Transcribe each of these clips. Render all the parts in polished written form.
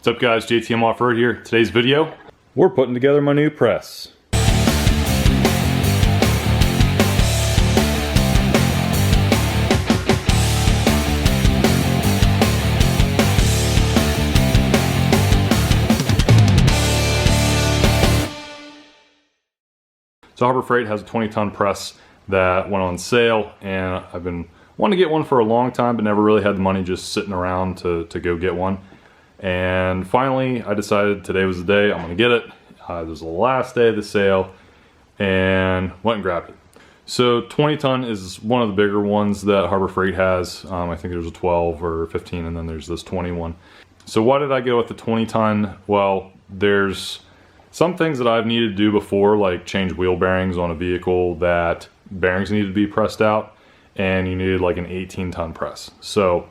What's up guys, JTM Off-Road here. Today's video, we're putting together my new press. So Harbor Freight has a 20-ton press that went on sale, and I've been wanting to get one for a long time, but never really had the money just sitting around to go get one. And finally, I decided today was the day I'm gonna get it. This was the last day of the sale, and went and grabbed it. So 20-ton is one of the bigger ones that Harbor Freight has. I think there's a 12 or 15, and then there's this 21. So why did I go with the 20-ton? Well, there's some things that I've needed to do before, like change wheel bearings on a vehicle that bearings needed to be pressed out, and you needed like an 18-ton press. So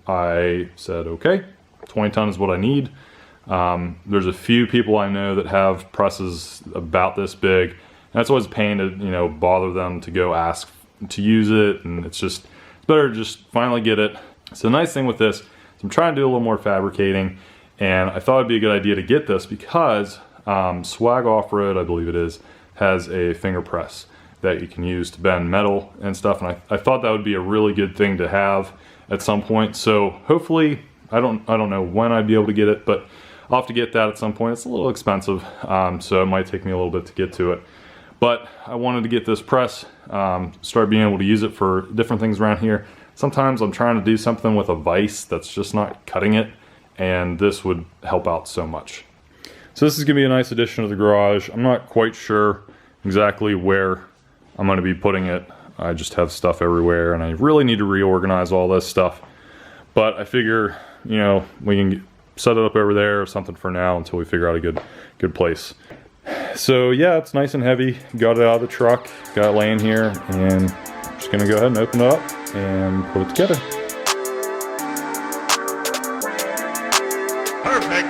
I said, okay, 20-ton is what I need. There's a few people I know that have presses about this big, and that's always a pain to bother them to go ask to use it, and it's better to just finally get it. So the nice thing with this is I'm trying to do a little more fabricating, and I thought it'd be a good idea to get this because Swag Off-Road, I believe it is, has a finger press that you can use to bend metal and stuff, and I thought that would be a really good thing to have at some point. So hopefully, I don't know when I'd be able to get it, but I'll have to get that at some point. It's a little expensive, so it might take me a little bit to get to it. But I wanted to get this press, start being able to use it for different things around here. Sometimes I'm trying to do something with a vise that's just not cutting it, and this would help out so much. So this is gonna be a nice addition to the garage. I'm not quite sure exactly where I'm gonna be putting it. I just have stuff everywhere, and I really need to reorganize all this stuff. But I figure, we can set it up over there or something for now until we figure out a good place. So yeah, it's nice and heavy. Got it out of the truck, got it laying here, and I'm just gonna go ahead and open it up and put it together. Perfect.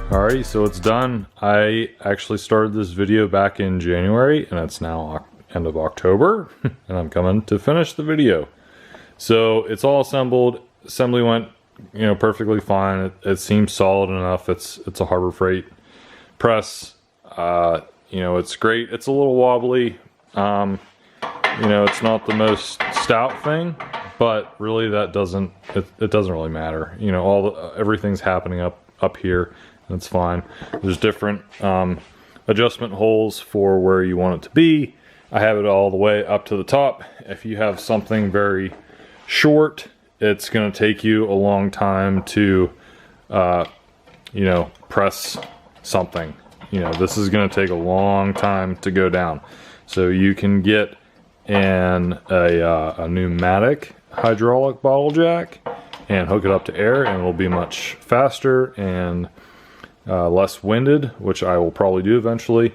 Alrighty, so it's done. I actually started this video back in January, and it's now end of October, and I'm coming to finish the video. So it's all assembled. Assembly went, perfectly fine. It seems solid enough. It's a Harbor Freight press. It's great. It's a little wobbly. It's not the most stout thing, but really that doesn't really matter. Everything's happening up here. That's fine. There's different adjustment holes for where you want it to be. I have it all the way up to the top. If you have something very short, it's going to take you a long time to, press something. This is going to take a long time to go down. So you can get a pneumatic hydraulic bottle jack and hook it up to air, and it'll be much faster and less winded, which I will probably do eventually.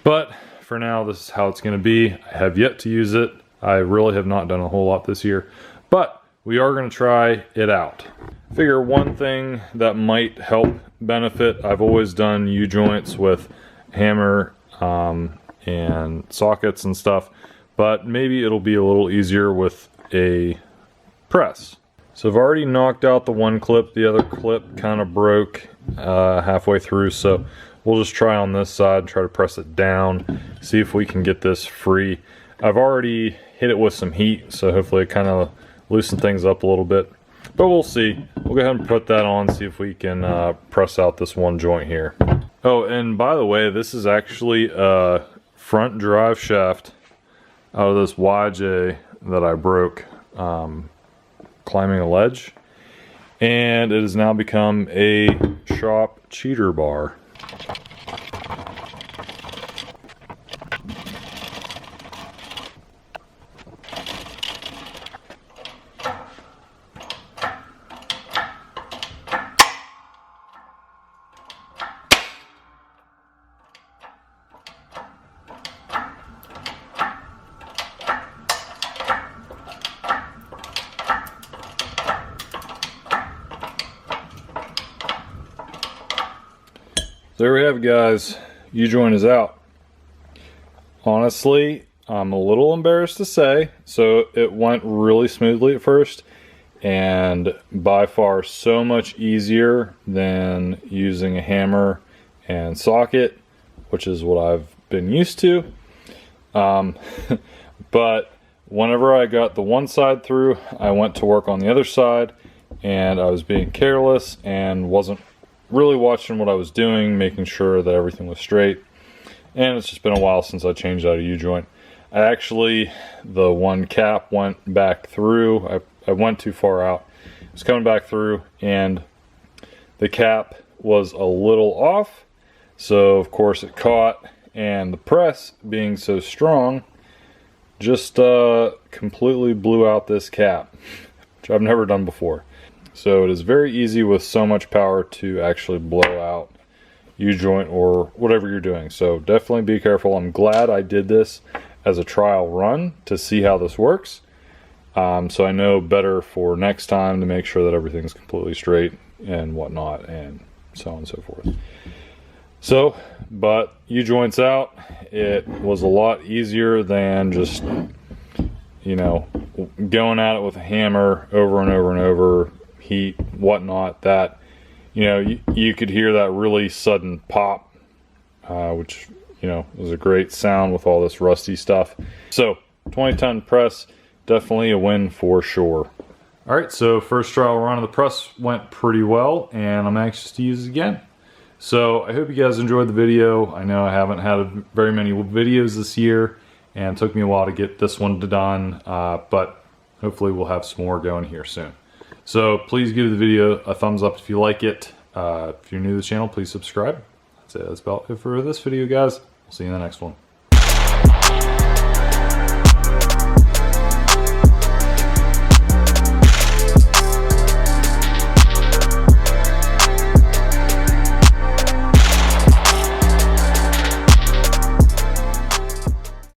But for now, this is how it's going to be. I have yet to use it. I really have not done a whole lot this year, but we are going to try it out. Figure one thing that might help benefit, I've always done U-joints with hammer and sockets and stuff, but maybe it'll be a little easier with a press. So I've already knocked out the one clip. The other clip kind of broke halfway through, so we'll just try on this side, try to press it down, see if we can get this free. I've already hit it with some heat, so hopefully it kind of loosen things up a little bit. But we'll see. We'll go ahead and put that on, see if we can press out this one joint here. Oh, and by the way, this is actually a front drive shaft out of this YJ that I broke climbing a ledge. And it has now become a shop cheater bar. There we have it, guys. U-joint is out. Honestly, I'm a little embarrassed to say, so it went really smoothly at first, and by far so much easier than using a hammer and socket, which is what I've been used to. But whenever I got the one side through, I went to work on the other side, and I was being careless and wasn't really watching what I was doing, making sure that everything was straight. And it's just been a while since I changed out a U-joint. The one cap went back through. I went too far out. It was coming back through, and the cap was a little off, so of course it caught, and the press, being so strong, just completely blew out this cap, which I've never done before. So it is very easy with so much power to actually blow out U-joint or whatever you're doing. So definitely be careful. I'm glad I did this as a trial run to see how this works. So I know better for next time to make sure that everything's completely straight and whatnot, and so on and so forth. So, but U-joint's out. It was a lot easier than just, you know, going at it with a hammer over and over and over, heat, whatnot. That, you know, you could hear that really sudden pop, which, you know, was a great sound with all this rusty stuff. So 20-ton press, definitely a win for sure. All right, so first trial run of the press went pretty well, and I'm anxious to use it again. So I hope you guys enjoyed the video. I know I haven't had very many videos this year, and it took me a while to get this one done, but hopefully we'll have some more going here soon. So please give the video a thumbs up if you like it. If you're new to the channel, please subscribe. That's it. That's about it for this video, guys. We'll see you in the next one.